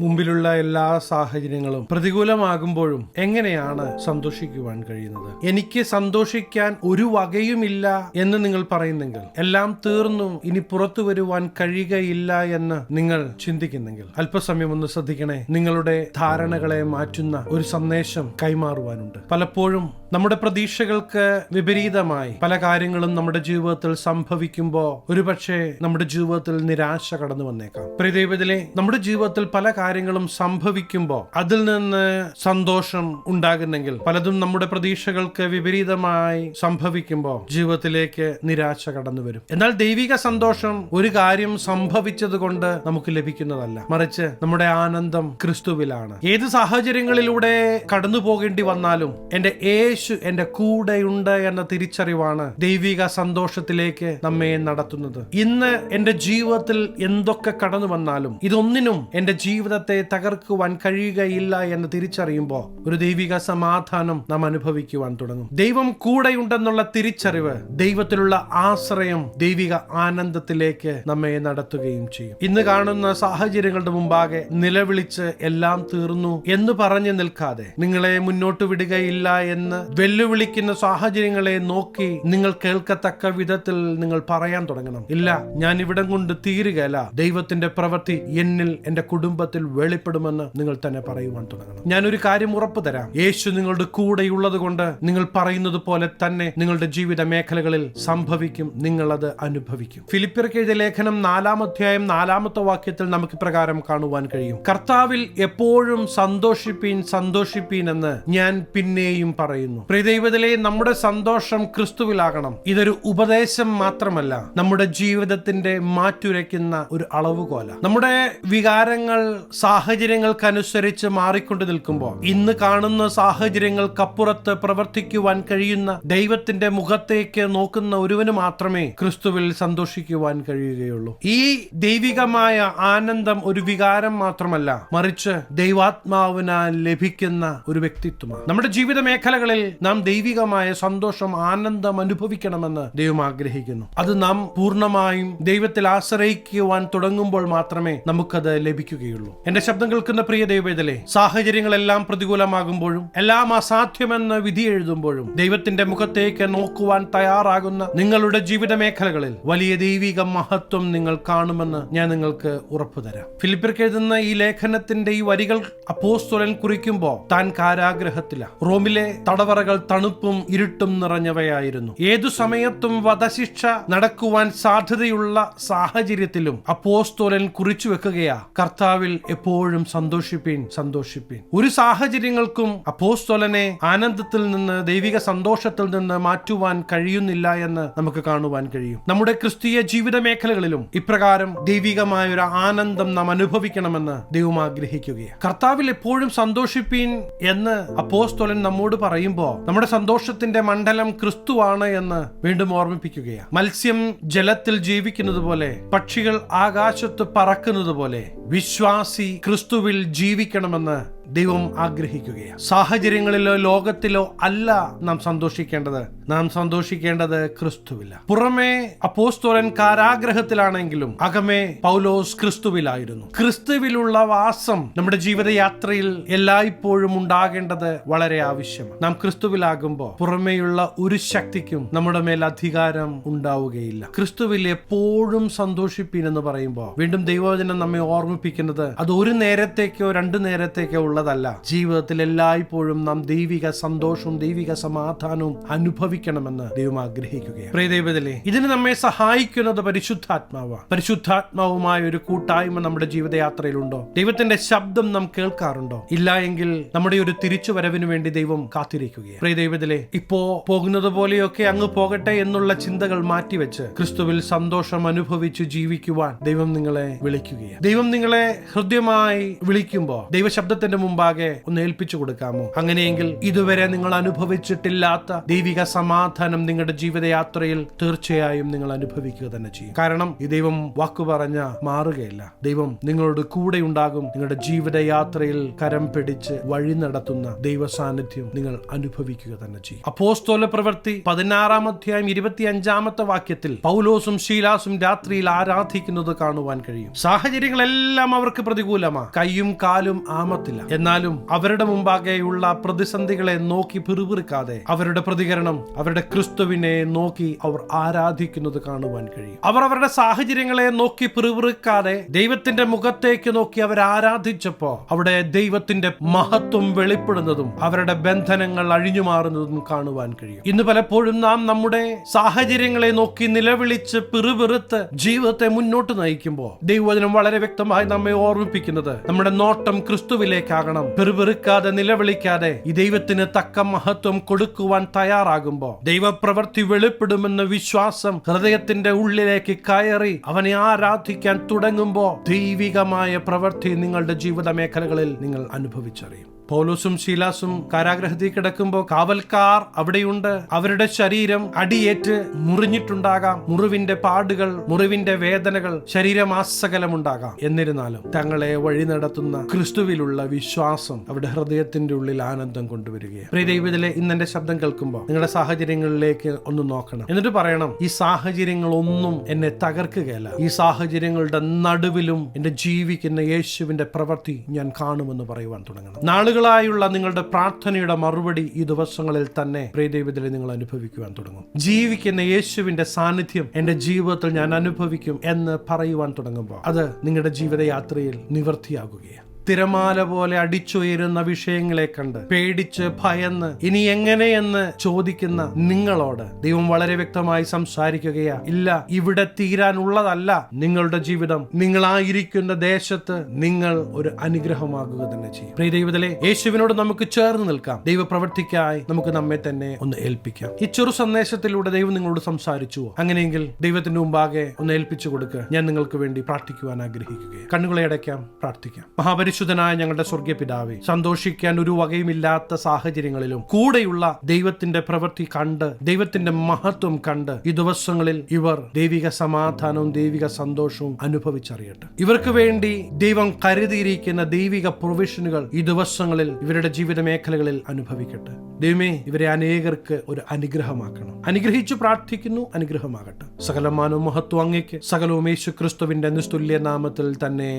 മുമ്പിലുള്ള എല്ലാ സാഹചര്യങ്ങളും പ്രതികൂലമാകുമ്പോഴും എങ്ങനെയാണ് സന്തോഷിക്കുവാൻ കഴിയുന്നത്? എനിക്ക് സന്തോഷിക്കാൻ ഒരു വകയുമില്ല എന്ന് നിങ്ങൾ പറയുന്നെങ്കിൽ, എല്ലാം തീർന്നു, ഇനി പുറത്തു വരുവാൻ കഴിയുകയില്ല എന്ന് നിങ്ങൾ ചിന്തിക്കുന്നെങ്കിൽ, അല്പസമയം ഒന്ന് ശ്രദ്ധിക്കണേ. നിങ്ങളുടെ ധാരണകളെ മാറ്റുന്ന ഒരു സന്ദേശം കൈമാറുവാനുണ്ട്. പലപ്പോഴും നമ്മുടെ പ്രതീക്ഷകൾക്ക് വിപരീതമായി പല കാര്യങ്ങളും നമ്മുടെ ജീവിതത്തിൽ സംഭവിക്കുമ്പോൾ ഒരുപക്ഷെ നമ്മുടെ ജീവിതത്തിൽ നിരാശ കടന്നു വന്നേക്കാം. പ്രിയദൈവത്തിലെ, നമ്മുടെ ജീവിതത്തിൽ പല കാര്യങ്ങളും സംഭവിക്കുമ്പോൾ അതിൽ നിന്ന് സന്തോഷം ഉണ്ടാകുന്നെങ്കിൽ, പലതും നമ്മുടെ പ്രതീക്ഷകൾക്ക് വിപരീതമായി സംഭവിക്കുമ്പോൾ ജീവിതത്തിലേക്ക് നിരാശ കടന്നു വരും. എന്നാൽ ദൈവിക സന്തോഷം ഒരു കാര്യം സംഭവിച്ചത് കൊണ്ട് നമുക്ക് ലഭിക്കുന്നതല്ല, മറിച്ച് നമ്മുടെ ആനന്ദം ക്രിസ്തുവിലാണ്. ഏത് സാഹചര്യങ്ങളിലൂടെ കടന്നു പോകേണ്ടി വന്നാലും എന്റെ യേശു എന്റെ കൂടെയുണ്ട് എന്ന തിരിച്ചറിവാണ് ദൈവിക സന്തോഷത്തിലേക്ക് നമ്മെ നടത്തുന്നത്. ഇന്ന് എന്റെ ജീവിതത്തിൽ എന്തൊക്കെ കടന്നു വന്നാലും ഇതൊന്നിനും എന്റെ ജീവിതത്തെ തകർക്കുവാൻ കഴിയുകയില്ല എന്ന് തിരിച്ചറിയുമ്പോൾ ഒരു ദൈവിക സമാധാനം നാം അനുഭവിക്കുവാൻ തുടങ്ങും. ദൈവം കൂടെയുണ്ടെന്നുള്ള തിരിച്ചറിവ്, ദൈവത്തിലുള്ള ആശ്രയം ദൈവിക ആനന്ദത്തിലേക്ക് നമ്മെ നടത്തുകയും ചെയ്യും. ഇന്ന് കാണുന്ന സാഹചര്യങ്ങളുടെ മുമ്പാകെ നിലവിളിച്ച് എല്ലാം തീർന്നു എന്ന് പറഞ്ഞു നിൽക്കാതെ, നിങ്ങളെ മുന്നോട്ട് വിടുകയില്ല എന്ന് വെല്ലുവിളിക്കുന്ന സാഹചര്യങ്ങളെ നോക്കി നിങ്ങൾ കേൾക്കത്തക്ക വിധത്തിൽ നിങ്ങൾ പറയാൻ തുടങ്ങണം. ഇല്ല, ഞാൻ ഇവിടം കൊണ്ട് തീരുകയല്ല, ദൈവത്തിന്റെ പ്രവൃത്തി എന്നിൽ, എന്റെ കുടുംബത്തിൽ വെളിപ്പെടുമെന്ന് നിങ്ങൾ തന്നെ പറയുവാൻ തുടങ്ങണം. ഞാനൊരു കാര്യം ഉറപ്പു തരാം, യേശു നിങ്ങളുടെ കൂടെയുള്ളത് കൊണ്ട് നിങ്ങൾ പറയുന്നത് പോലെ തന്നെ നിങ്ങളുടെ ജീവിത മേഖലകളിൽ സംഭവിക്കും, നിങ്ങൾ അത് അനുഭവിക്കും. ഫിലിപ്പിയർക്ക് എഴുതിയ ലേഖനം 4-ാം അധ്യായം 4-ാമത്തെ വാക്യത്തിൽ നമുക്ക് പ്രകാരം കാണുവാൻ കഴിയും, കർത്താവിൽ എപ്പോഴും സന്തോഷിപ്പീൻ സന്തോഷിപ്പീൻ എന്ന് ഞാൻ പിന്നെയും പറയുന്നു. പ്രിയദൈവത്തിലെ, നമ്മുടെ സന്തോഷം ക്രിസ്തുവിലാകണം. ഇതൊരു ഉപദേശം മാത്രമല്ല, നമ്മുടെ ജീവിതത്തിന്റെ മാറ്റുരയ്ക്കുന്ന ഒരു അളവുകോല. നമ്മുടെ വികാരങ്ങൾ സാഹചര്യങ്ങൾക്കനുസരിച്ച് മാറിക്കൊണ്ട് നിൽക്കുമ്പോൾ ഇന്ന് കാണുന്ന സാഹചര്യങ്ങൾക്കപ്പുറത്ത് പ്രവർത്തിക്കുവാൻ കഴിയുന്ന ദൈവത്തിന്റെ മുഖത്തേക്ക് നോക്കുന്ന ഒരുവന് മാത്രമേ ക്രിസ്തുവിൽ സന്തോഷിക്കുവാൻ കഴിയുകയുള്ളൂ. ഈ ദൈവികമായ ആനന്ദം ഒരു വികാരം മാത്രമല്ല, മറിച്ച് ദൈവാത്മാവിനാൽ ലഭിക്കുന്ന ഒരു വ്യക്തിത്വമാണ്. നമ്മുടെ ജീവിത മേഖലകളിൽ നാം ദൈവികമായ സന്തോഷം, ആനന്ദം അനുഭവിക്കണമെന്ന് ദൈവം ആഗ്രഹിക്കുന്നു. അത് നാം പൂർണ്ണമായും ദൈവത്തിൽ ആശ്രയിക്കുവാൻ തുടങ്ങുമ്പോൾ മാത്രമേ നമുക്കത് ലഭിക്കുകയുള്ളൂ. എന്റെ ശബ്ദം കേൾക്കുന്ന പ്രിയ ദൈവവേദലേ, സാഹചര്യങ്ങളെല്ലാം പ്രതികൂലമാകുമ്പോഴും എല്ലാം അസാധ്യമെന്ന് വിധി എഴുതുമ്പോഴും ദൈവത്തിന്റെ മുഖത്തേക്ക് നോക്കുവാൻ തയ്യാറാകുന്ന നിങ്ങളുടെ ജീവിത മേഖലകളിൽ വലിയ ദൈവിക മഹത്വം നിങ്ങൾ കാണുമെന്ന് ഞാൻ നിങ്ങൾക്ക് ഉറപ്പു തരാം. ഫിലിപ്പിയർക്ക് എഴുതുന്ന ഈ ലേഖനത്തിന്റെ ഈ വരികൾ അപ്പോസ്തലൻ കുറിക്കുമ്പോൾ താൻ കാരാഗ്രഹത്തില. റോമിലെ തടവറകൾ തണുപ്പും ഇരുട്ടും നിറഞ്ഞവയായിരുന്നു. ഏതു സമയത്തും വധശിക്ഷ നടക്കുവാൻ സാധ്യതയുള്ള സാഹചര്യത്തിലും അപ്പോസ്തലൻ കുറിച്ചു വെക്കുകയാ, കർത്താവിൽ എപ്പോഴും സന്തോഷിപ്പീൻ സന്തോഷിപ്പീൻ. ഒരു സാഹചര്യങ്ങൾക്കും അപ്പോസ്തലനെ ആനന്ദത്തിൽ നിന്ന്, ദൈവിക സന്തോഷത്തിൽ നിന്ന് മാറ്റുവാൻ കഴിയുന്നില്ല എന്ന് നമുക്ക് കാണുവാൻ കഴിയും. നമ്മുടെ ക്രിസ്തീയ ജീവിത മേഖലകളിലും ഇപ്രകാരം ദൈവികമായ ഒരു ആനന്ദം നാം അനുഭവിക്കണമെന്ന് ദൈവം ആഗ്രഹിക്കുകയാണ്. കർത്താവിൽ എപ്പോഴും സന്തോഷിപ്പീൻ എന്ന് അപ്പോസ്തലൻ നമ്മോട് പറയുമ്പോൾ നമ്മുടെ സന്തോഷത്തിന്റെ മണ്ഡലം ക്രിസ്തുവാണ് എന്ന് വീണ്ടും ഓർമ്മിപ്പിക്കുകയാണ്. മത്സ്യം ജലത്തിൽ ജീവിക്കുന്നത് പോലെ, പക്ഷികൾ ആകാശത്ത് പറക്കുന്നത് പോലെ വിശ്വാസി ക്രിസ്തുവിൽ ജീവിക്കണമെന്ന് ദൈവം ആഗ്രഹിക്കുകയാണ്. സാഹചര്യങ്ങളിലോ ലോകത്തിലോ അല്ല നാം സന്തോഷിക്കേണ്ടത്, നാം സന്തോഷിക്കേണ്ടത് ക്രിസ്തുവില്ല. പുറമേ അപ്പോസ്തലൻ കാരാഗ്രഹത്തിലാണെങ്കിലും അകമേ പൗലോസ് ക്രിസ്തുവിലായിരുന്നു. ക്രിസ്തുവിലുള്ള വാസം നമ്മുടെ ജീവിതയാത്രയിൽ എല്ലായ്പ്പോഴും ഉണ്ടാകേണ്ടത് വളരെ ആവശ്യമാണ്. നാം ക്രിസ്തുവിലാകുമ്പോൾ പുറമേയുള്ള ഒരു ശക്തിക്കും നമ്മുടെ മേൽ അധികാരം ഉണ്ടാവുകയില്ല. ക്രിസ്തുവിൽ എപ്പോഴും സന്തോഷിപ്പീൻ എന്ന് പറയുമ്പോൾ വീണ്ടും ദൈവവചനം നമ്മെ ഓർമ്മിപ്പിക്കുന്നത് അത് ഒരു നേരത്തേക്കോ 2 നേരത്തേക്കോ ഉള്ളതല്ല. ജീവിതത്തിൽ എല്ലായ്പ്പോഴും നാം ദൈവിക സന്തോഷവും ദൈവിക സമാധാനവും അനുഭവിക്കണമെന്ന് ദൈവം ആഗ്രഹിക്കുകയാണ്. പ്രിയദൈവത്തിലെ, ഇതിന് നമ്മെ സഹായിക്കുന്നത് പരിശുദ്ധാത്മാവാണ്. പരിശുദ്ധാത്മാവുമായ ഒരു കൂട്ടായ്മ നമ്മുടെ ജീവിതയാത്രയിലുണ്ടോ? ദൈവത്തിന്റെ ശബ്ദം നാം കേൾക്കാറുണ്ടോ? ഇല്ല എങ്കിൽ നമ്മുടെ ഒരു തിരിച്ചുവരവിന് വേണ്ടി ദൈവം കാത്തിരിക്കുകയാണ്. പ്രിയദൈവത്തിലെ, ഇപ്പോ പോകുന്നത് പോലെയൊക്കെ അങ്ങ് പോകട്ടെ എന്നുള്ള ചിന്തകൾ മാറ്റിവെച്ച് ക്രിസ്തുവിൽ സന്തോഷം അനുഭവിച്ച് ജീവിക്കുവാൻ ദൈവം നിങ്ങളെ വിളിക്കുകയാണ്. ദൈവം നിങ്ങളെ ഹൃദ്യമായി വിളിക്കുമ്പോൾ ദൈവശബ്ദത്തിന്റെ മുമ്പാകെ ഒന്ന് ഏൽപ്പിച്ചു കൊടുക്കാമോ? അങ്ങനെയെങ്കിൽ ഇതുവരെ നിങ്ങൾ അനുഭവിച്ചിട്ടില്ലാത്ത ദൈവിക സമാധാനം നിങ്ങളുടെ ജീവിതയാത്രയിൽ തീർച്ചയായും നിങ്ങൾ അനുഭവിക്കുക തന്നെ ചെയ്യും. കാരണം ഈ ദൈവം വാക്കു പറഞ്ഞ മാറുകയില്ല. ദൈവം നിങ്ങളോട് കൂടെ ഉണ്ടാകും. നിങ്ങളുടെ ജീവിതയാത്രയിൽ കരം പിടിച്ച് വഴി നടത്തുന്ന ദൈവ സാന്നിധ്യം നിങ്ങൾ അനുഭവിക്കുക തന്നെ ചെയ്യും. അപ്പോസ്തല പ്രവൃത്തി 16-ാം അധ്യായം 25-ാമത്തെ വാക്യത്തിൽ പൗലോസും ശീലാസും രാത്രിയിൽ ആരാധിക്കുന്നത് കാണുവാൻ കഴിയും. സാഹചര്യങ്ങളെല്ലാം അവർക്ക് പ്രതികൂലമാണ്. കൈയും കാലും ആമത്തില്ല. എന്നാലും അവരുടെ മുമ്പാകെയുള്ള പ്രതിസന്ധികളെ നോക്കി പിറുപിറുക്കാതെ അവരുടെ പ്രതികരണം അവരുടെ ക്രിസ്തുവിനെ നോക്കി അവർ ആരാധിക്കുന്നത് കാണുവാൻ കഴിയും. അവർ അവരുടെ സാഹചര്യങ്ങളെ നോക്കി പിറുപിറുക്കാതെ ദൈവത്തിന്റെ മുഖത്തേക്ക് നോക്കി അവർ ആരാധിച്ചപ്പോ അവിടെ ദൈവത്തിന്റെ മഹത്വം വെളിപ്പെടുന്നതും അവരുടെ ബന്ധനങ്ങൾ അഴിഞ്ഞുമാറുന്നതും കാണുവാൻ കഴിയും. ഇന്ന് പലപ്പോഴും നാം നമ്മുടെ സാഹചര്യങ്ങളെ നോക്കി നിലവിളിച്ച് പിറുപിറുത്ത് ജീവിതത്തെ മുന്നോട്ട് നയിക്കുമ്പോൾ ദൈവവചനം വളരെ വ്യക്തമായി നമ്മെ ഓർമ്മിപ്പിക്കുന്നത് നമ്മുടെ നോട്ടം ക്രിസ്തുവിലേക്കാകണം. പിറുപിറുക്കാതെ നിലവിളിക്കാതെ ഈ ദൈവത്തിന് തക്ക മഹത്വം കൊടുക്കുവാൻ തയ്യാറാകുമ്പോൾ ദൈവപ്രവൃത്തി വെളിപ്പെടുമെന്ന വിശ്വാസം ഹൃദയത്തിന്റെ ഉള്ളിലേക്ക് കയറി അവനെ ആരാധിക്കാൻ തുടങ്ങുമ്പോൾ ദൈവികമായ പ്രവൃത്തി നിങ്ങളുടെ ജീവിത മേഖലകളിൽ നിങ്ങൾ അനുഭവിച്ചറിയും. പൗലോസും ശീലാസും കാരാഗ്രഹത്തിൽ കിടക്കുമ്പോൾ കാവൽക്കാർ അവിടെയുണ്ട്. അവരുടെ ശരീരം അടിയേറ്റ് മുറിഞ്ഞിട്ടുണ്ടാകാം. മുറിവിന്റെ പാടുകൾ, മുറിവിന്റെ വേദനകൾ ശരീരമാസകലമുണ്ടാകാം. എന്നിരുന്നാലും തങ്ങളെ വഴി നടത്തുന്ന ക്രിസ്തുവിലുള്ള വിശ്വാസം അവിടെ ഹൃദയത്തിന്റെ ഉള്ളിൽ ആനന്ദം കൊണ്ടുവരികയാണ്. പ്രിയ ദൈവത്തിലെ ഇന്നെന്റെ ശബ്ദം കേൾക്കുമ്പോൾ നിങ്ങളുടെ സാഹചര്യങ്ങളിലേക്ക് ഒന്ന് നോക്കണം. എന്നിട്ട് പറയണം, ഈ സാഹചര്യങ്ങളൊന്നും എന്നെ തകർക്കുകയല്ല. ഈ സാഹചര്യങ്ങളുടെ നടുവിലും എന്റെ ജീവിക്കുന്ന യേശുവിന്റെ പ്രവൃത്തി ഞാൻ കാണുമെന്ന് പറയുവാൻ തുടങ്ങണം. നാളുകളായുള്ള നിങ്ങളുടെ പ്രാർത്ഥനയുടെ മറുപടി ഈ ദിവസങ്ങളിൽ തന്നെ പ്രിയദൈവത്തിലെ നിങ്ങൾ അനുഭവിക്കുവാൻ തുടങ്ങും. ജീവിക്കുന്ന യേശുവിന്റെ സാന്നിധ്യം എന്റെ ജീവിതത്തിൽ ഞാൻ അനുഭവിക്കും എന്ന് പറയുവാൻ തുടങ്ങുമ്പോൾ അത് നിങ്ങളുടെ ജീവിതയാത്രയിൽ നിവൃത്തിയാകുകയാണ്. തിരമാല പോലെ അടിച്ചുയരുന്ന വിഷയങ്ങളെ കണ്ട് പേടിച്ച് ഭയന്ന് ഇനി എങ്ങനെയെന്ന് ചോദിക്കുന്ന നിങ്ങളോട് ദൈവം വളരെ വ്യക്തമായി സംസാരിക്കുകയാ. ഇല്ല, ഇവിടെ തീരാനുള്ളതല്ല നിങ്ങളുടെ ജീവിതം. നിങ്ങളായിരിക്കുന്ന ദേശത്ത് നിങ്ങൾ ഒരു അനുഗ്രഹമാകുക തന്നെ ചെയ്യും. പ്രിയ ദൈവത്തിലെ യേശുവിനോട് നമുക്ക് ചേർന്ന് നിൽക്കാം. ദൈവപ്രവൃത്തിക്കായി നമുക്ക് നമ്മെ തന്നെ ഒന്ന് ഏൽപ്പിക്കാം. ഈ ചെറു സന്ദേശത്തിലൂടെ ദൈവം നിങ്ങളോട് സംസാരിച്ചുവോ? അങ്ങനെയെങ്കിൽ ദൈവത്തിന്റെ മുമ്പാകെ ഒന്ന് ഏൽപ്പിച്ചു കൊടുക്കുക. ഞാൻ നിങ്ങൾക്ക് വേണ്ടി പ്രാർത്ഥിക്കുവാൻ ആഗ്രഹിക്കുകയാണ്. കണ്ണുകളെ അടയ്ക്കാം, പ്രാർത്ഥിക്കാം. പരിശുദ്ധനായ ഞങ്ങളുടെ സ്വർഗീയ പിതാവേ, സന്തോഷിക്കാൻ ഒരു വകയുമില്ലാത്ത സാഹചര്യങ്ങളിലും കൂടെയുള്ള ദൈവത്തിന്റെ പ്രവൃത്തി കണ്ട് ദൈവത്തിന്റെ മഹത്വം കണ്ട് ഈ ദിവസങ്ങളിൽ ഇവർ ദൈവിക സമാധാനവും ദൈവിക സന്തോഷവും അനുഭവിച്ചറിയട്ടെ. ഇവർക്ക് വേണ്ടി ദൈവം കരുതിയിരിക്കുന്ന ദൈവിക പ്രൊവിഷനുകൾ ഈ ദിവസങ്ങളിൽ ഇവരുടെ ജീവിത മേഖലകളിൽ അനുഭവിക്കട്ടെ. ദൈവമേ, ഇവരെ അനേകർക്ക് ഒരു അനുഗ്രഹമാക്കണം. അനുഗ്രഹിച്ചു പ്രാർത്ഥിക്കുന്നു, അനുഗ്രഹമാകട്ടെ. സകലമാനവും മഹത്വം അങ്ങേക്ക്, സകലവും യേശു ക്രിസ്തുവിന്റെ നിസ്തുല്യ നാമത്തിൽ തന്നെ.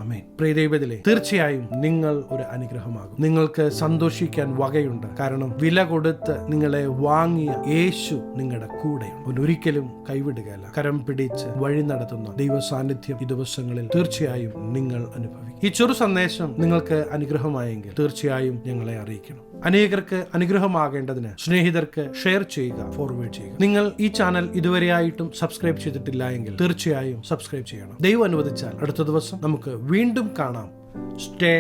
ആമേൻ. പ്രിയ ദൈവത്തിലെ തീർച്ചയായും നിങ്ങൾ ഒരു അനുഗ്രഹമാകും. നിങ്ങൾക്ക് സന്തോഷിക്കാൻ വകയുണ്ട്. കാരണം വില കൊടുത്ത് നിങ്ങളെ വാങ്ങിയ യേശു നിങ്ങളുടെ കൂടെയുണ്ട്. ഒരിക്കലും കൈവിടുകയല്ല. കരം പിടിച്ച് വഴി നടത്തുന്ന ദൈവ സാന്നിധ്യം ഈ ദിവസങ്ങളിൽ തീർച്ചയായും നിങ്ങൾ അനുഭവിക്കും. ഈ ചെറു സന്ദേശം നിങ്ങൾക്ക് അനുഗ്രഹമായെങ്കിൽ തീർച്ചയായും ഞങ്ങളെ അറിയിക്കണം. അനേകർക്ക് അനുഗ്രഹമാകേണ്ടതിന് സ്നേഹിതർക്ക് ഷെയർ ചെയ്യുക, ഫോർവേഡ് ചെയ്യുക. നിങ്ങൾ ഈ ചാനൽ ഇതുവരെയായിട്ടും സബ്സ്ക്രൈബ് ചെയ്തിട്ടില്ല എങ്കിൽ തീർച്ചയായും സബ്സ്ക്രൈബ് ചെയ്യണം. ദൈവം അനുവദിച്ചാൽ അടുത്ത ദിവസം നമുക്ക് വീണ്ടും കാണാം. Stay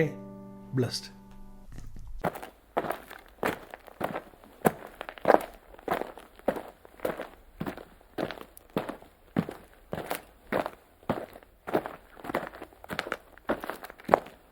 blessed.